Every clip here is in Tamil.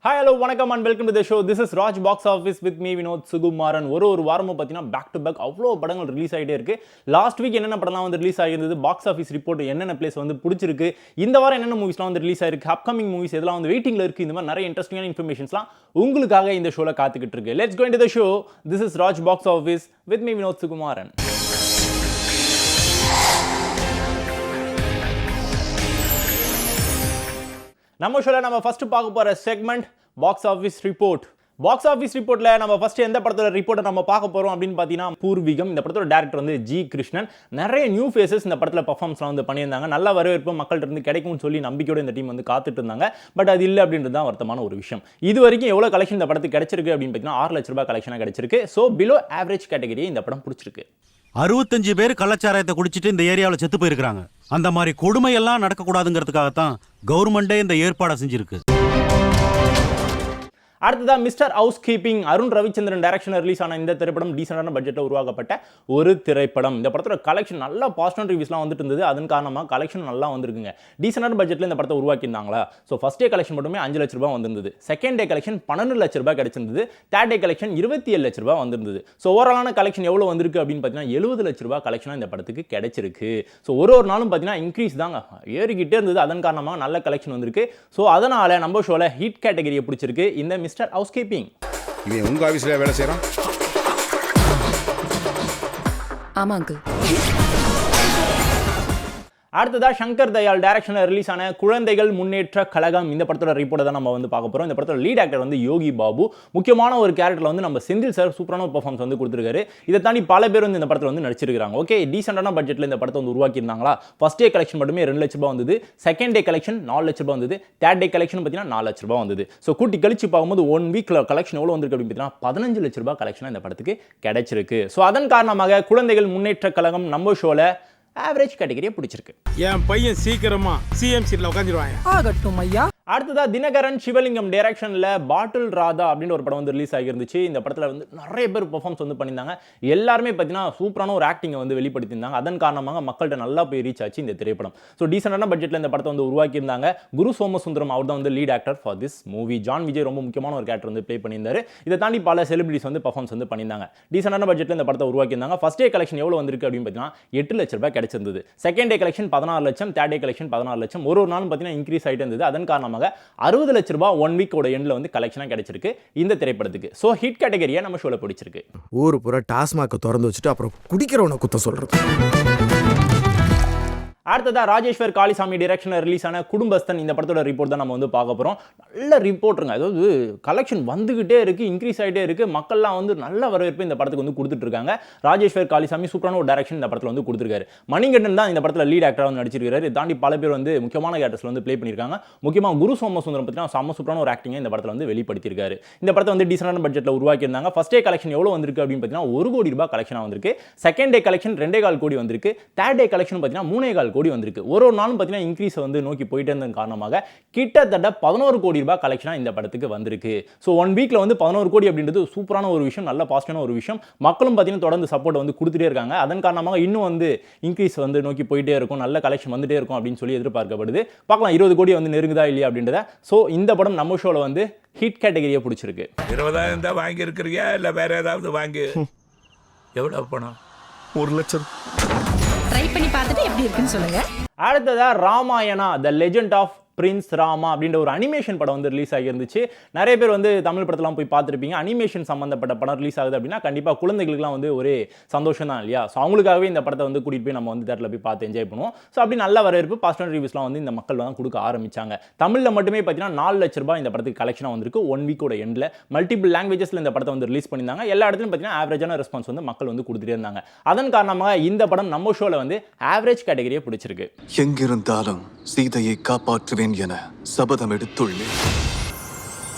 Hi, hello, வணக்கம் and welcome to the show. This is Raj Box Office with me, Vinod Sugumaran. ஒரு வாரமும் பார்த்தீங்கன்னா பேக் டு பேக் அவ்வளோ படங்கள் ரிலீஸ் ஆகிட்டே இருக்கு. லாஸ்ட் வீக் என்னென்ன படம்லாம் வந்து ரிலீஸ் ஆகியிருந்தது, பாக்ஸ் ஆஃபீஸ் ரிப்போர்ட் என்னென்ன பிளேஸ் வந்து பிடிச்சிருக்கு, இந்த வாரம் என்னென்ன மூவிஸ்லாம் வந்து ரிலீஸ் ஆயிருக்கு, அப்கமிங் மூவிஸ் எதெல்லாம் வந்து வெயிட்டிங்ல இருக்கு, இந்த மாதிரி நிறைய இன்ட்ரெஸ்டிங்கான இன்ஃபர்மேஷன்ஸ்லாம் உங்களுக்காக இந்த ஷோல காத்துக்கிட்டு இருக்கு. Let's go into the show. This is Raj Box Office with me, Vinod Sugumaran. நம்ம ஷோல நம்ம ஃபர்ஸ்ட் பார்க்க போற segment box office report. Box office ரிப்போர்ட்ல நம்ம ஃபர்ஸ்ட் எந்த படத்தோட ரிப்போர்ட்டை நம்ம பார்க்க போறோம் அப்படின்னு பார்த்தீங்கன்னா பூர்வீகம். இந்த படத்தோட டேரக்டர் வந்து ஜி கிருஷ்ணன். நிறைய நியூ ஃபேஸஸ் இந்த படத்தில் பர்ஃபார்மன்ஸ்லாம் வந்து பண்ணியிருந்தாங்க. நல்ல வரவேற்பு மக்கள்கிட்ட இருந்து கிடைக்கும்னு சொல்லி நம்பிக்கையோட இந்த டீம் வந்து காத்துட்டு இருந்தாங்க. பட் அது இல்லை அப்படின்றது தான் வருத்தமான ஒரு விஷயம். இது வரைக்கும் எவ்வளோ கலெக்ஷன் இந்த படத்துக்கு கிடைச்சிருக்கு அப்படின்னு பார்த்தீங்கன்னா 6 லட்ச ரூபாய் கலெக்ஷனாக கிடைச்சிருக்கு. ஸோ பிலோ ஆவரேஜ் கேட்டகரியை இந்த படம் பிடிச்சிருக்கு. 65 பேர் கள்ளச்சாராயத்தை குடிச்சிட்டு இந்த ஏரியாவில் செத்து போயிருக்காங்க. அந்த மாதிரி கொடுமையெல்லாம் நடக்கக்கூடாதுங்கிறதுக்காகத்தான் கவர்மெண்டே இந்த ஏற்பாடை செஞ்சிருக்கு. அடுத்ததா mister house keeping. Arun Ravichandran direction release ஆன இந்த திரைப்படம் டீசென்டான பட்ஜெட்டில் உருவாக்கப்பட்ட ஒரு திரைப்படம். இந்த படத்தோட கலெக்ஷன் நல்லா பாசிட்டிவ் ரிவ்யூஸ்லாம் வந்துட்டு இருந்தது. அதன் காரணமாக கலெக்ஷன் நல்லா வந்திருக்குங்க. டீசென்டான பட்ஜெட்டில் இந்த படத்தை உருவாக்கியிருந்தாங்களா. ஸோ ஃபர்ஸ்ட் டே கலெக்ஷன் மட்டுமே 5 லட்ச ரூபாய் வந்திருந்தது. செகண்ட் டே கலெக்ஷன் 12 லட்ச ரூபாய் கிடைச்சிருந்தது. தேர்ட் டே கலெக்ஷன் 27 லட்ச ரூபாய் வந்திருந்தது. ஸோ ஓவராலான கலெக்ஷன் எவ்வளோ வந்திருக்கு அப்படின்னு பார்த்தீங்கன்னா 70 லட்ச ரூபாய் கலெக்ஷனாக இந்த படத்துக்கு கிடைச்சிருக்கு. ஸோ ஒரு நாளும் பார்த்தீங்கன்னா இன்க்ரீஸ் தாங்க ஏறிக்கிட்டே இருந்தது. அதன் காரணமாக நல்ல கலெக்ஷன் வந்திருக்கு. ஸோ அதனால நம்ம ஷோல ஹிட் கேட்டகரியை பிடிச்சிருக்கு இந்த மிஸ்டர் ஹவுஸ் கீப்பிங். இவன் உங்க ஆபீஸ்ல வேலை செய்யறான்? ஆமா அங்கிள். அடுத்ததா சங்கர் தயாள் டைரக்ஷனில் ரிலீஸ் ஆன குழந்தைகள் முன்னேற்ற கழகம். இந்த படத்தோட ரிப்போர்ட்டை தான் நம்ம வந்து பார்க்க போகிறோம். இந்த படத்தோட லீட் ஆக்டர் வந்து யோகி பாபு. முக்கியமான ஒரு கேரக்டரில் வந்து நம்ம செந்தில் சார் சூப்பரான ஒரு பர்ஃபார்மன்ஸ் வந்து கொடுத்துருக்காரு. இதை தாண்டி பல பேர் வந்து இந்த படத்தில் வந்து நடிச்சிருக்காங்க. ஓகே, டீசென்டான பட்ஜெட்டில் இந்த படத்தை வந்து உருவாக்கியிருந்தாங்களா. ஃபர்ஸ்ட் டே கலெக்ஷன் மட்டுமே 2 லட்ச ரூபாய் வந்தது. செகண்ட் டே கலெக்ஷன் 4 லட்ச ரூபாய் வந்தது. தேர்ட் டே கலெக்ஷன் பார்த்தீங்கன்னா 4 லட்ச ரூபாய் வந்தது. ஸோ கூட்டி கழிச்சு பார்க்கும்போது 1 வீக்ல கலெக்ஷன் எவ்வளோ வந்திருக்கு அப்படின்னு பார்த்தீங்கன்னா 15 லட்ச ரூபாய் கலெக்ஷனாக இந்த படத்துக்கு கிடைச்சிருக்கு. ஸோ அதன் காரணமாக குழந்தைகள் முன்னேற்ற கழகம் நம்ம ஷோல ஆவரேஜ் கேட்டகரியை பிடிச்சிருக்கு. என் பையன் சீக்கிரமா சிஎம் சீட்ல உட்காந்துருவாங்க. ஆகட்டும் ஐயா. அடுத்ததா தினகரன் சிவலிங்கம் டைரக்ஷன்ல பாட்டில் ராதா அப்படின்னு ஒரு படம் வந்து ரிலீஸ் ஆகிருந்துச்சு. இந்த படத்தில் வந்து நிறைய பேர் பெர்ஃபார்மன்ஸ் வந்து பண்ணியிருந்தாங்க. எல்லாருமே பார்த்தீங்கன்னா சூப்பரான ஒரு ஆக்டிங்கை வந்து வெளிப்படுத்தியிருந்தாங்க. அதன் காரணமாக மக்கள்கிட்ட நல்லா போய் ரீச் ஆச்சு இந்த திரைப்படம். ஸோ டீசென்டான பட்ஜெட்டில் இந்த படத்தை வந்து உருவாக்கியிருந்தாங்க. குரு சோமசுந்தரம் அவர் தான் வந்து lead actor for this movie. John Vijay ரொம்ப முக்கியமான ஒரு கேரக்டர் வந்து ப்ளே பண்ணியிருந்தாரு. இதை தாண்டி பல செலிபிரிட்டிஸ் வந்து பெர்ஃபார்மன்ஸ் வந்து பண்ணியிருந்தாங்க. டீசென்டான பட்ஜெட்டில் இந்த படத்தை உருவாக்கியிருந்தாங்க. ஃபர்ஸ்ட் டே கலெக்ஷன் எவ்வளோ வந்திருக்கு அப்படின்னு பார்த்தீங்கன்னா 8 லட்ச ரூபாய் கிடைச்சிருந்தது. செகண்ட் டே கலெக்ஷன் 16 லட்சம். தேர்ட் டே கலெக்ஷன் 14 லட்சம். ஒரு நாளும் பார்த்தீங்கன்னா இன்க்ரீஸ் ஆகிட்டு இருந்தது. அதன் காரணமாக 60 லட்ச ரூபாய் 1 வீக்கோட எண்ட்ல வந்து கலெக்ஷனா கிடைச்சிருக்கு இந்த திரைப்படத்துக்கு. சோ ஹிட் கேட்டகரியா நம்ம ஷோல பிடிச்சிருக்கு. ஊரு பூரா டாஸ்மாக் திறந்து வச்சுட்டு அப்புறம் குடிக்கிறவனை குத்த சொல்றது. அடுத்ததா ராஜேஸ்வர் காளிசாமி டைரக்ஷனில் ரிலீஸ் ஆன குடும்பஸ்தன். இந்த படத்தோட ரிப்போர்ட் தான் நம்ம வந்து பார்க்க போகிறோம். நல்ல ரிப்போர்ட்டுங்க. அதாவது கலெக்ஷன் வந்துகிட்டே இருக்குது, இன்க்ரீஸ் ஆகிட்டே இருக்குது. மக்கள்லாம் வந்து நல்ல வரவேற்பு இந்த படத்துக்கு வந்து கொடுத்துட்டு இருக்காங்க. ராஜேஸ்வர் காளிசாமி சூப்பரான ஒரு டைரக்ஷன் இந்த படத்தில் வந்து கொடுத்துருக்காரு. மணிகண்டன் தான் இந்த படத்தில் லீட் ஆக்டராக வந்து நடிச்சிருக்காரு. இதை தாண்டி பல பேர் வந்து முக்கியமான கேரக்டர்ஸ்ல வந்து ப்ளே பண்ணியிருக்காங்க. முக்கியமாக குரு சோமசுந்தரம் பார்த்தீங்கன்னா செம்ம சூப்பரான ஒரு ஆக்டிங்கை இந்த படத்தில் வந்து வெளிப்படுத்தியிருக்காரு. இந்த படத்தை வந்து டீசென்டான பட்ஜெட்டில் உருவாக்கியிருந்தாங்க. ஃபர்ஸ்ட் டே கலெக்ஷன் எவ்வளோ வந்திருக்கு அப்படின்னு பார்த்தீங்கன்னா 1 கோடி ரூபாய் கலெக்ஷனாக வந்திருக்கு. செகண்ட் டே கலெக்ஷன் 2.25 கோடி வந்திருக்கு. தேர்ட் டே கலெக்ஷன் பார்த்தீங்கன்னா 3.25 கோடி வந்திருக்கு. ஒரு நாளும் பார்த்தீங்கன்னா இன்க்ரீஸ் வந்து நோக்கி போயிட்டே இருந்தது காரணமாக கிட்டத்தட்ட 11 கோடி ரூபாய் கலெக்ஷனா இந்த படத்துக்கு வந்திருக்கு. ஸோ 1 வீக்ல வந்து 11 கோடி அப்படின்றது சூப்பரான ஒரு விஷயம், நல்ல பாசிட்டிவான ஒரு விஷயம். மக்களும் பார்த்தீங்கன்னா தொடர்ந்து சப்போர்ட் வந்து கொடுத்துட்டே இருக்காங்க. அதன் காரணமாக இன்னும் வந்து இன்க்ரீஸ் வந்து நோக்கி போயிட்டே இருக்கும், நல்ல கலெக்ஷன் வந்துட்டே இருக்கும் அப்படின்னு சொல்லி எதிர்பார்க்கப்படுது. பார்க்கலாம் 20 கோடி வந்து நெருங்குதா இல்லையா அப்படின்றத. ஸோ இந்த படம் நம்ம ஷோல வந்து ஹிட் கேட்டகரியை பிடிச்சிருக்கு. 20,000 தான் வாங்கி இருக்கிறியா இல்லை வேற ஏதாவது வாங்கி? எவ்வளோ பணம்? 1 லட்சம். ட்ரை பண்ணி பார்த்துட்டு எப்படி இருக்குன்னு சொல்லுங்க. அடுத்ததா Ramayana the legend of prince Rama அப்படின்ற ஒரு அனிமேஷன் படம் வந்து ரிலீஸ் ஆகியிருந்துச்சு. நிறைய பேர் வந்து தமிழ் படத்தெல்லாம் போய் பார்த்துருப்பீங்க. அனிமேஷன் சம்மந்தப்பட்ட படம் ரிலீஸ் ஆகுது அப்படின்னா கண்டிப்பாக குழந்தைகளுக்குலாம் வந்து ஒரு சந்தோஷம் தான் இல்லையா. ஸோ அவங்களுக்காகவே இந்த படத்தை வந்து கூட்டிகிட்டு போய் நம்ம வந்து தேட்டரில் போய் பார்த்து என்ஜாய் பண்ணுவோம். ஸோ அப்படி நல்ல வரவேற்பு பாசிட்டிவ் ரிவ்யூஸ்லாம் வந்து இந்த மக்கள் தான் கொடுக்க ஆரம்பிச்சாங்க. தமிழில் மட்டுமே பார்த்தீங்கன்னா 4 லட்ச ரூபாய் இந்த படத்துக்கு கலெக்ஷனாக வந்திருக்கு 1 வீக்கோட எண்டில். மல்டிபிள் லாங்குவேஜஸில் இந்த படத்தை வந்து ரிலீஸ் பண்ணியிருந்தாங்க. எல்லா இடத்துலையும் பார்த்தீங்கன்னா ஆவரேஜான ரெஸ்பான்ஸ் வந்து மக்கள் வந்து கொடுத்துட்டே இருந்தாங்க. அதன் காரணமாக இந்த படம் நம்ம ஷோவில் வந்து ஆவரேஜ் கேட்டகரியை பிடிச்சிருக்கு. எங்கிருந்தாலும் சீதையை காப்பாற்றுவேன் என சபதம் எடுத்துள்ளேன்.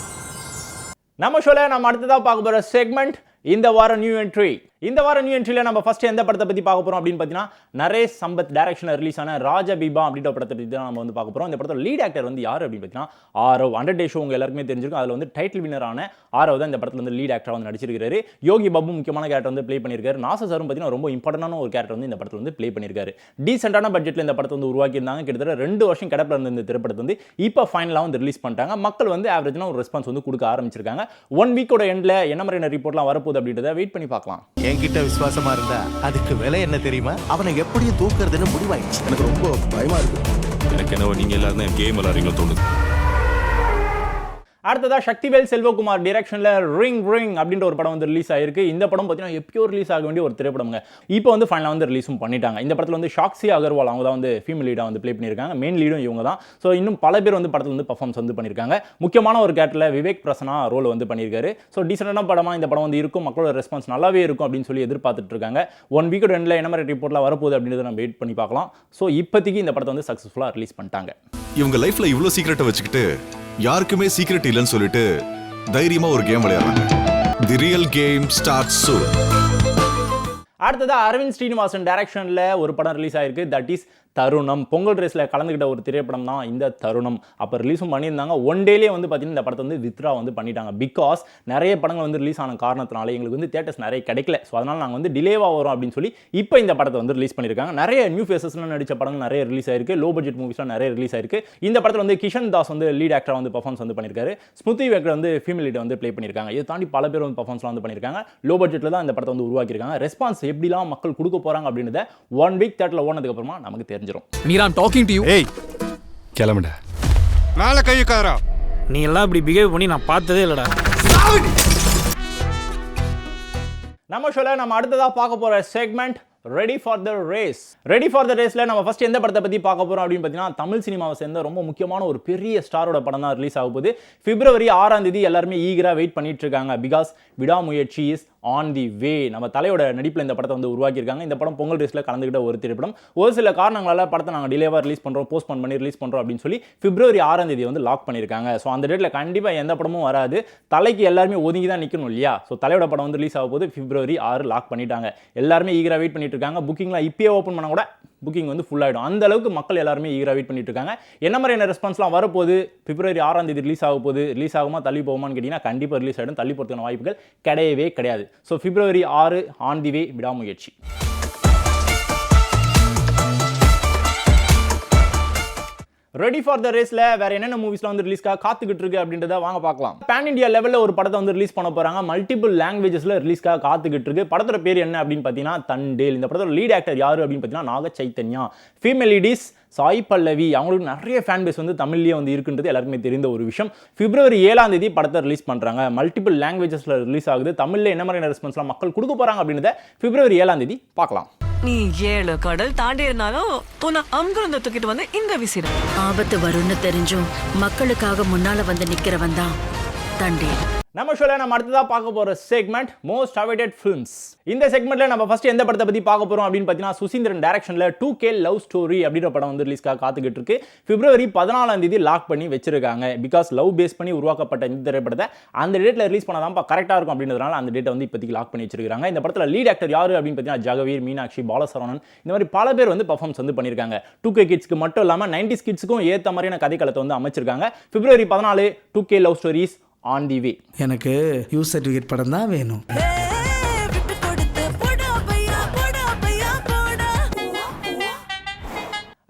நம்ம ஷோல நம்ம அடுத்ததா பார்க்க போற செக்மெண்ட் இந்த வார நியூ என்ட்ரி. இந்த வார நியூ என்ட்ரியில நம்ம ஃபர்ஸ்ட் எந்த படத்தை பத்தி பார்க்க போறோம் அப்படின்னு பார்த்தீங்கன்னா நரேஷ் சம்பத் டைரக்ஷன்ல ரிலீஸ் ஆன ராஜபீபா அப்படின்ற படத்தை பத்தி தான் நம்ம வந்து பார்க்க போறோம். இந்த படத்தோட லீட் ஆக்டர் வந்து யார் அப்படின்னு பார்த்தீங்கன்னா ஆரவ். 100 Days ஷோ உங்க எல்லாருக்குமே தெரிஞ்சிருக்கும். அதுல வந்து டைட்டில் வின்னரான ஆரவ் தான் இந்த படத்துல வந்து லீட் ஆக்டரா வந்து நடிச்சிருக்காரு. யோகி பாபு முக்கியமான கேரக்டர் வந்து ப்ளே பண்ணியிருக்காரு. நாசர் சாரும் பார்த்தீங்கன்னா ரொம்ப இம்பார்ட்டன்டான ஒரு கேரக்டர் வந்து இந்த படத்துல வந்து ப்ளே பண்ணியிருக்காரு. டீசென்டான பட்ஜெட்ல இந்த படத்தை வந்து உருவாக்கி இருந்தாங்க. கிட்டத்தட்ட 2 வருஷம் கிடப்பில் இருந்த இந்த திரைப்படத்தை வந்து இப்போ ஃபைனலாக வந்து ரிலீஸ் பண்ணிட்டாங்க. மக்கள் வந்து ஆவரேஜான ஒரு ரெஸ்பான்ஸ் வந்து கொடுக்க ஆரம்பிச்சிருக்காங்க. 1 வீக்கோட எண்ட்ல என்ன மாதிரியான ரிப்போர்ட்லாம் வரப்போகுது அப்படின்றத வெயிட் பண்ணி பார்க்கலாம். என்கிட்ட விசுவாசமா இருந்தா அதுக்கு விலை என்ன தெரியுமா? அவனை எப்படி தூக்குறதுன்னு முடிவாயிடுச்சு. எனக்கு ரொம்ப பயமா இருக்கு. எனக்கு என்னவோ நீங்க எல்லாரும் தான் கேம் விளையாடுறீங்களோ தோணுது. அடுத்ததா சக்திவேல் செல்வகுமார் டைரக்ஷன்ல ரிங் அப்படின்ற ஒரு படம் வந்து ரிலீஸ் ஆயிருக்கு. இந்த படம் பார்த்தீங்கன்னா எப்பயோ ரிலீஸ் ஆக வேண்டிய ஒரு திரைப்படம்ங்க. இப்போ வந்து ஃபைனலாக வந்து ரிலீஸும் பண்ணிட்டாங்க. இந்த படத்தில் வந்து சாக்ஷி அகர்வால் அவங்க தான் வந்து ஃபீமேல் லீடாக வந்து ப்ளே பண்ணியிருக்காங்க. மெயின் லீடும் இவங்க தான். ஸோ இன்னும் பல பேர் வந்து படத்தில் வந்து பர்ஃபார்மன்ஸ் வந்து பண்ணியிருக்காங்க. முக்கியமான ஒரு கேரக்டரில் விவேக் பிரசன்னா ரோல் வந்து பண்ணியிருக்காரு. ஸோ டீசெண்டான படமாக இந்த படம் வந்து இருக்கும். மக்களோட ரெஸ்பான்ஸ் நல்லாவே இருக்கும் அப்படின்னு சொல்லி எதிர்பார்த்துட்டு இருக்காங்க. 1 வீக்கோட எண்டில் என்ன மாதிரி ரிப்போர்ட்லாம் வரப்போகுது அப்படின்றத நம்ம வெயிட் பண்ணி பார்க்கலாம். ஸோ இப்போதைக்கு இந்த படத்தை வந்து சக்ஸஸ்ஃபுல்லாக ரிலீஸ் பண்ணிட்டாங்க. இவங்க லைஃப்ல இவ்ளோ சீக்ரெட்டை வச்சுக்கிட்டு யாருக்குமே சீக்ரெட் இல்லைன்னு சொல்லிட்டு தைரியமா ஒரு கேம் விளையாடுறாங்க. தி ரியல் கேம் ஸ்டார்ட்ஸ் சூன். அடுத்ததா அரவிந்த் ஸ்ரீனிவாசன் டைரக்ஷன்ல ஒரு படம் ரிலீஸ் ஆயிருக்கு. தட் இஸ் தருணம். பொங்கல் ரேஸ்ல கலந்துக்கிட்ட ஒரு திரைப்படம் தான் இந்த தருணம். அப்போ ரிலீஸும் பண்ணியிருந்தாங்க. 1 டேலே வந்து பார்த்தீங்கன்னா இந்த படத்தை வந்து வித்ரா வந்து பண்ணிட்டாங்க. பிகாஸ் நிறைய படங்கள் வந்து ரிலீஸ் ஆன காரணத்தினால எங்களுக்கு வந்து தியேட்டர்ஸ் நிறைய கிடைக்கல. ஸோ அதனால நாங்கள் வந்து டிலேவாக வரும் அப்படின்னு சொல்லி இப்போ இந்த படத்தை வந்து ரிலீஸ் பண்ணியிருக்காங்க. நிறைய நியூ ஃபேஸஸ்லாம் நடிச்ச படங்கள் நிறைய ரிலீஸ் ஆயிருக்கு. லோ பட்ஜெட் மூவிஸ்லாம் நிறைய ரிலீஸ் ஆயிருக்கு. இந்த படத்தில் வந்து கிஷன் தாஸ் வந்து லீட் ஆக்டராக வந்து பர்ஃபார்மன்ஸ் வந்து பண்ணியிருக்காரு. ஸ்மிருதி வெங்கட் வந்து ஃபீமேல் லீடை வந்து ப்ளே பண்ணியிருக்காங்க. இதை தாண்டி பல பேர் வந்து பர்ஃபார்மன்ஸ்லாம் வந்து பண்ணியிருக்காங்க. லோ பட்ஜெட்டில் தான் இந்த படத்தை வந்து உருவாக்கியிருக்காங்க. ரெஸ்பான்ஸ் எப்படிலாம் மக்கள் கொடுக்க போகிறாங்க அப்படின்றத 1 வீக் தியேட்டரில் ஓனதுக்கு அப்புறமா நமக்கு தெரிஞ்சிடும். talking to you. ஏய் கிளம்புடா. மேல கை வைக்காதடா. நீ எல்லாம் இப்படி பிஹேவ் பண்ணி நான் பார்த்ததே இல்லடா. நம்ம ஷோல நம்ம அடுத்ததா பார்க்க போற segment ready for the race. Ready for the ரேஸ்ல நம்ம ஃபர்ஸ்ட் எந்த படத்தை பத்தி பார்க்க போறோம் அப்படின்னு பார்த்தீங்கன்னா தமிழ் சினிமாவை சேர்ந்த ரொம்ப முக்கியமான ஒரு பெரிய ஸ்டாரோட படம் தான் ரிலீஸ் ஆக போகுது. February 6ஆம் தேதி எல்லாருமே ஈகரா வெயிட் பண்ணிட்டு இருக்காங்க. பிகாஸ் விடாமுயற்சி இஸ் ஆன் தி வே. நம்ம தலையோட நடிப்பில் இந்த படத்தை வந்து உருவாக்கியிருக்காங்க. இந்த படம் பொங்கல் ரேஸ்ல கலந்துக்கிட்ட ஒரு திரைப்படம். ஒரு சில காரணங்களால படத்தை நாங்கள் டிலேவாக ரிலீஸ் பண்ணுறோம், போஸ்ட்போன் பண்ணி ரிலீஸ் பண்ணுறோம் அப்படின்னு சொல்லி February 6ஆம் தேதி வந்து லாக் பண்ணியிருக்காங்க. ஸோ அந்த டேட்டில் கண்டிப்பாக எந்த படமும் வராது. தலைக்கு எல்லாருமே ஒதுங்கி தான் நிற்கணும் இல்லையா? ஸோ தலையோட படம் வந்து ரிலீஸ் ஆக போது February 6 லாக் பண்ணிட்டாங்க. எல்லாருமே ஈகரா வெயிட் பண்ணிட்டு இருக்காங்க. புக்கிங்லாம் இப்பயே ஓப்பன் பண்ண கூட புக்கிங் வந்து ஃபுல் ஆகிடும். அந்த அளவுக்கு மக்கள் எல்லாருமே ஈகரா வெயிட் பண்ணிட்டு இருக்காங்க. என்ன மாதிரியான ரெஸ்பான்ஸ்லாம் வரப்போகுது? February 6ஆம் தேதி ரிலீஸ் ஆக போகுது. ரிலீஸ் ஆகுமா தள்ளி போகுமான்னு கேட்டிங்கன்னா கண்டிப்பாக ரிலீஸ் ஆகிடும். தள்ளி போகிறதுக்கான வாய்ப்புகள் கிடையவே கிடையாது. ஸோ February 6 ஆன் தி வே விடாமுயற்சி. ரெடி ஃபார் த ரேஸ்ல வேற என்னென்ன மூவிஸ்லாம் வந்து ரிலீஸ்க்காக காத்துக்கிட்டு இருக்கு அப்படின்றத வாங்க பார்க்கலாம். பேன் இந்தியா லெவலில் ஒரு படத்தை வந்து ரிலீஸ் பண்ண போறாங்க. மல்டிபிள் லாங்குவேஜஸ்ல ரிலீஸ்க்காக காத்துக்கிட்டு இருக்கு. படத்தோட பேர் என்ன அப்படின்னு பார்த்தீங்கன்னா தண்டேல். இந்த படத்தோட லீட் ஆக்டர் யாரு அப்படின்னு பார்த்தீங்கன்னா நாக சைத்தன்யா. ஃபீமேல் லீடிஸ் சாய் பல்லவி. அவங்களுக்கு நிறைய ஃபேன் பேஸ் வந்து தமிழ்லேயே வந்து இருக்குன்றது எல்லாருக்குமே தெரிந்த ஒரு விஷயம். February 7ஆம் தேதி படத்தை ரிலீஸ் பண்ணுறாங்க. மல்டிபிள் லாங்குவேஜஸில் ரிலீஸ் ஆகுது. தமிழில் என்ன மாதிரியான ரெஸ்பான்ஸ்லாம் மக்கள் கொடுக்க போகிறாங்க அப்படின்றத February 7ஆம் தேதி பார்க்கலாம். நீ 7 கடல் தாண்டி இருந்தாலும் உன்னை அங்கிருந்து தூக்கிட்டு வந்து இங்க விசிற. ஆபத்து வரும்னு தெரிஞ்சும் மக்களுக்காக முன்னால வந்து நிக்கிறவன் தான் தண்டேல். நம்ம ஷோல நம்ம அடுத்ததா பார்க்க போற செக்மெண்ட் மோஸ்ட் அவைட்டட் ஃபிலிம்ஸ். இந்த செக்மெண்ட்ல நம்ம ஃபர்ஸ்ட் எந்த படத்தை பத்தி பார்க்க போறோம் அப்படின்னு பார்த்தீங்கன்னா சுசீந்திரன் டைரக்ஷன்ல 2K லவ் ஸ்டோரி அப்படின்ற படம் வந்து ரிலீஸ்க்காக காத்துக்கிட்டு இருக்கு. February 14ஆம் தேதி லாக் பண்ணி வச்சிருக்காங்க. பிகாஸ் லவ் பேஸ் பண்ணி உருவாக்கப்பட்ட இந்த திரைப்படத்தை அந்த டேட்ல ரிலீஸ் பண்ணாதான் கரெக்டா இருக்கும் அப்படின்றதுனால அந்த டேட்டை வந்து இப்போதைக்கு லாக் பண்ணி வச்சிருக்காங்க. இந்த படத்துல லீட் ஆக்டர் யாரு அப்படின்னு பார்த்தீங்கன்னா ஜகவீர், மீனாட்சி, பாலசரவணன் இந்த மாதிரி பல பேர் வந்து பர்ஃபார்மன்ஸ் வந்து பண்ணியிருக்காங்க. 2K கிட்ஸ்க்கு மட்டும் இல்லாமல் 90s கிட்ஸ்க்கும் ஏற்ற மாதிரியான கதைக்களத்தை வந்து அமைச்சிருக்காங்க. February 14 2K love stories on the way. எனக்கு யூ சர்டிஃபிகேட் படம் தான் வேணும்.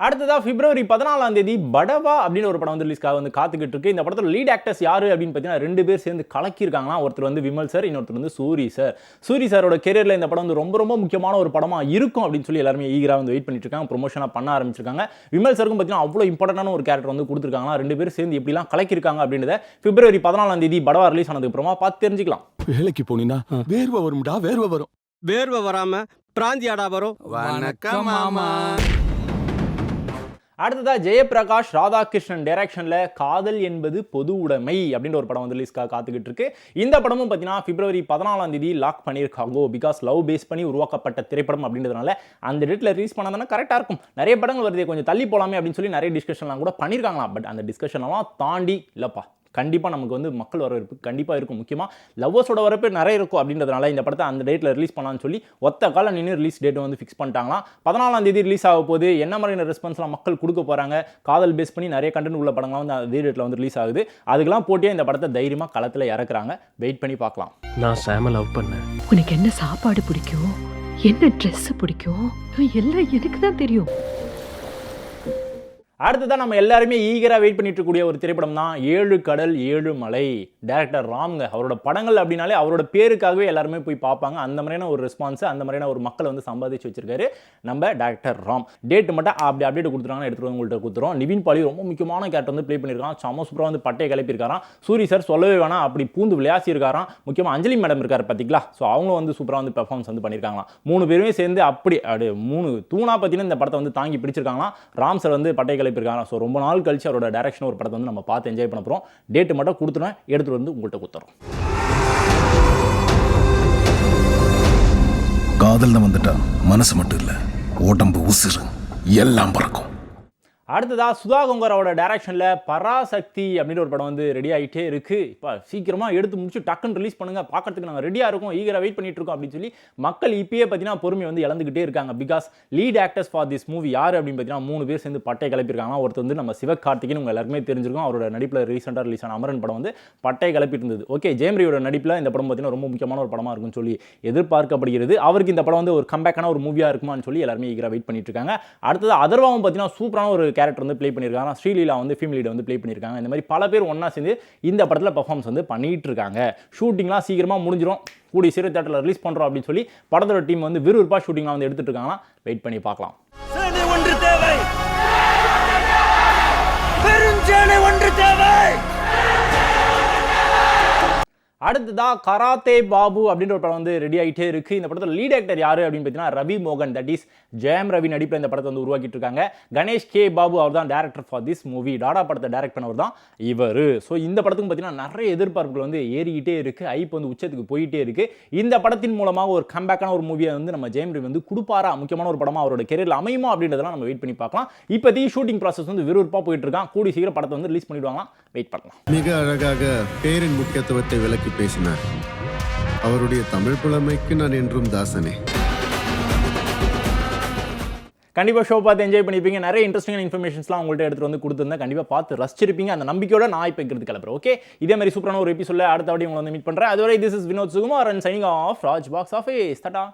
அடுத்ததா February 14ஆம் தேதி படவா அப்படின்னு ஒரு படம் வந்து ரிலீஸ்க்காக வந்து காத்துக்கிட்டு இருக்கு. இந்த படத்தோட லீட் ஆக்டர்ஸ் யாரு அப்படின்னு பார்த்தீங்கன்னா 2 பேர் சேர்ந்து கலக்கியிருக்காங்களா. ஒருத்தர் வந்து விமல் சார், இன்னொருத்தர் வந்து சூரி சார். சூரி சாரோட கெரியரில் இந்த படம் வந்து ரொம்ப ரொம்ப முக்கியமான ஒரு படமா இருக்கும் அப்படின்னு சொல்லி எல்லாருமே ஈகரா வந்து வெயிட் பண்ணிட்டு இருக்காங்க. ப்ரொமோஷனாக பண்ண ஆரம்பிச்சிருக்காங்க. விமல் சாருக்கும் பார்த்தீங்கன்னா அவ்வளோ இம்பார்ட்டன்டான ஒரு கேரக்டர் வந்து கொடுத்துருக்காங்களா. 2 பேர் சேர்ந்து எப்படிலாம் கலக்கியிருக்காங்க அப்படின்றத February 14ஆம் தேதி படவா ரிலீஸ் ஆனதுக்கு அப்புறமா பார்த்து தெரிஞ்சுக்கலாம். வேலைக்கு போனீங்கன்னா வேர்வை வரும்டா, வேர்வை வரும். வேர்வை வராம பிராந்தியாடா வரும். வணக்கம் மாமா. அடுத்ததா ஜெயபிரகாஷ் ராதாகிருஷ்ணன் டைரக்ஷன்ல காதல் என்பது பொது உடைமை அப்படின்ற ஒரு படம் வந்து ரிலீஸ்க்காக காத்துக்கிட்டு இருக்கு. இந்த படமும் பார்த்தீங்கன்னா February 14ஆம் தேதி லாக் பண்ணியிருக்காங்க. பிகாஸ் லவ் பேஸ் பண்ணி உருவாக்கப்பட்ட திரைப்படம் அப்படின்றதுனால அந்த டேட்ல ரிலீஸ் பண்ணாதானே கரெக்டாக இருக்கும். நிறைய படங்கள் வருது, கொஞ்சம் தள்ளி போலாமே அப்படின்னு சொல்லி நிறைய டிஸ்கஷன்லாம் கூட பண்ணியிருக்காங்களாம். பட் அந்த டிஸ்கஷன்லாம் தாண்டி இல்லப்பா கண்டிப்பாக நமக்கு வந்து மக்கள் வரவேற்பு கண்டிப்பாக இருக்கும். முக்கியமாக லவ்வர்ஸோட வரவேற்பு நிறைய இருக்கும் அப்படின்றதுனால இந்த படத்தை அந்த டேட்டில் ரிலீஸ் பண்ணலாம்னு சொல்லி ஒத்த கால நின்று ரிலீஸ் டேட் வந்து ஃபிக்ஸ் பண்ணிட்டாங்களாம். 14ஆம் தேதி ரிலீஸ் ஆக போது. என்ன மாதிரியான ரெஸ்பான்ஸ்லாம் மக்கள் கொடுக்க போகிறாங்க, காதல் பேஸ் பண்ணி நிறைய கண்டென்ட் உள்ள படங்கள்லாம் வந்து அதே டேட்டில் வந்து ரிலீஸ் ஆகுது. அதுக்கெல்லாம் போட்டியாக இந்த படத்தை தைரியமாக களத்தில் இறக்குறாங்க. வெயிட் பண்ணி பார்க்கலாம். நான் சாம லவ் பண்ணேன். உனக்கு என்ன சாப்பாடு பிடிக்கும், என்ன ட்ரெஸ் பிடிக்கும், எல்லாம் எனக்கு தான் தெரியும். அடுத்ததான் நம்ம எல்லாருமே ஈகராக வெயிட் பண்ணிட்டு இருக்கக்கூடிய ஒரு திரைப்படம் தான் 7 கடல் 7 மலை. டைரக்டர் ராம்ங்க. அவரோட படங்கள் அப்படின்னாலே அவரோட பேருக்காகவே எல்லாருமே போய் பார்ப்பாங்க. அந்த மாதிரியான ஒரு ரெஸ்பான்ஸ், அந்த மாதிரியான ஒரு மக்களை வந்து சம்பாதிச்சு வச்சிருக்காரு நம்ம டைரக்டர் ராம். டேட் மட்டும் அப்படி அப்டேட் கொடுத்துருவாங்க, எடுத்துகிட்டு வந்து உங்கள்கிட்ட கொடுத்துரும். நிவின் பாலி ரொம்ப முக்கியமான கேரக்டர் வந்து ப்ளே பண்ணியிருக்கான். செம்ம சூப்பராக வந்து பட்டையை கிளப்பியிருக்காராம். சூரி சார் சொல்லவே வேணாம், அப்படி பூந்து விளையாசி இருக்காராம். முக்கியமாக அஞ்சலி மேடம் இருக்காரு பார்த்தீங்களா, ஸோ அவங்களும் வந்து சூப்பராக வந்து பெர்ஃபார்மன்ஸ் வந்து பண்ணியிருக்காங்களாம். 3 பேருமே சேர்ந்து அப்படி 3 தூணா பார்த்தீங்கன்னா இந்த படத்தை வந்து தாங்கி பிடிச்சிருக்காங்களாம். ராம் சார் வந்து பட்டை கிளப்பியிருக்காங்க. ஸோ ரொம்ப நாள் கழிச்சு அவரோட டைரக்ஷன் ஒரு படத்தை வந்து நம்ம பார்த்து என்ஜாய் பண்ண போகிறோம். டேட்டு மட்டும் கொடுத்துருவேன், எடுத்துகிட்டு வந்து உங்கள்கிட்ட கொடுத்துறோம். காதல் வந்துட்டா மனசு மட்டும் இல்ல, உடம்பு உசுறு எல்லாம் பறக்கும். அடுத்ததா சுதா கொங்கராவோட டைரக்ஷனில் பராசக்தி அப்படின்ற ஒரு படம் வந்து ரெடி ஆகிட்டே இருக்குது. இப்போ சீக்கிரமாக எடுத்து முடிச்சு டக்குன்னு ரிலீஸ் பண்ணுங்கள், பார்க்கறதுக்கு நாங்கள் ரெடியாக இருக்கோம், ஈகராக வெயிட் பண்ணிட்டு இருக்கோம் அப்படின்னு சொல்லி மக்கள் இப்பயே பார்த்தீங்கன்னா பொறுமை வந்து இழந்துக்கிட்டே இருக்காங்க. Because lead actors for this movie யார் அப்படின்னு பார்த்தீங்கன்னா 3 பேர் சேர்ந்து பட்டை கிளப்பியிருக்காங்க. ஒருத்தர் வந்து நம்ம சிவகார்த்திகேயன், உங்கள் எல்லாருமே தெரிஞ்சிருக்கும். அவரோட நடிப்பில் ரீசெண்டாக ரிலீஸ் ஆன அமரன் படம் வந்து பட்டை கிளப்பிட்டு இருந்தது. ஓகே, ஜெயம் ரவியோட நடிப்பில் இந்த படம் பார்த்தீங்கன்னா ரொம்ப முக்கியமான ஒரு படமாக இருக்கும்னு சொல்லி எதிர்பார்க்கப்படுகிறது. அவருக்கு இந்த படம் வந்து ஒரு கம்பேக்கான ஒரு மூவியாக இருக்குமான்னு சொல்லி எல்லாருமே ஈகராக வெயிட் பண்ணிட்டு இருக்காங்க. அடுத்தது அதர்வாவும் பார்த்தீங்கன்னா சூப்பரான ஒரு கேரக்டர் வந்து ப்ளே பண்ணியிருக்காங்க. ஸ்ரீலீலா வந்து ஃபீமேல் லீடை வந்து ப்ளே பண்ணியிருக்காங்க. இந்த மாதிரி பல பேர் ஒன்றா சேர்ந்து இந்த படத்தில் பெர்ஃபார்மன்ஸ் வந்து பண்ணிட்டு இருக்காங்க. ஷூட்டிங்லாம் சீக்கிரமாக முடிஞ்சிடும், கூடிய சீக்கிரம் தியேட்டரில் ரிலீஸ் பண்ணுறோம் அப்படின்னு சொல்லி படத்தோட டீம் வந்து விறுவிறுப்பாக ஷூட்டிங்லாம் வந்து எடுத்துட்டு இருக்காங்கன்னா வெயிட் பண்ணி பார்க்கலாம். அடுத்ததா கராத்தே பாபு அப்படின்ற ஒரு படம் வந்து ரெடி ஆகிட்டே இருக்கு. இந்த படத்தில் லீட் ஆக்டர் யாரு அப்படின்னு பார்த்தீங்கன்னா ரவி மோகன், தட் இஸ் ஜெயம் ரவி நடிப்பில் இந்த படத்தை வந்து உருவாக்கிட்டு இருக்காங்க. கணேஷ் கே பாபு அவர் தான் director for this movie. Tata படத்தை டைரக்ட் பண்ணவர் தான் இவர். ஸோ இந்த படத்துக்கு பார்த்தீங்கன்னா நிறைய எதிர்பார்ப்புகள் வந்து ஏறிக்கிட்டே இருக்கு, ஐப் வந்து உச்சத்துக்கு போயிட்டே இருக்கு. இந்த படத்தின் மூலமாக ஒரு கம்பேக்கான ஒரு மூவியை வந்து நம்ம ஜெயம் ரவி வந்து கொடுப்பாரா, முக்கியமான ஒரு படமாக அவரோட கெரியரில் அமையுமா அப்படின்றதெல்லாம் நம்ம வெயிட் பண்ணி பார்க்கலாம். இப்போதைக்கு ஷூட்டிங் ப்ராசஸ் வந்து விறுவிறுப்பாக போயிட்டு இருக்கான். கூடி சீக்கிரம் படத்தை வந்து ரிலீஸ் பண்ணிடுவாங்க, வெயிட் பண்ணலாம். மிக அழகாக பேரின் முக்கியத்துவத்தை விளக்கி பேசினார். அவருடைய தமிழ் புலமைக்கு நான் என்றும் தாசனே. கண்டிப்பாக ஷோ பார்த்து என்ஜாய் பண்ணிப்பீங்க. நிறைய இன்ட்ரெஸ்டிங்கான இன்ஃபர்மேஷன்ஸ்லாம் உங்கள்கிட்ட எடுத்துகிட்டு வந்து கொடுத்துருந்தேன். கண்டிப்பாக பார்த்து ரசிச்சிருப்பீங்க. அந்த நம்பிக்கையோட நான் இப்போ இருக்கிறது கிளம்புறேன். ஓகே, இதே மாதிரி சூப்பரான ஒரு எபிசோட அடுத்த வாட்டி உங்களை வந்து மீட் பண்ணுறேன். அதுவரை this is Vinod Sukumar and signing off Raj box office. Tata.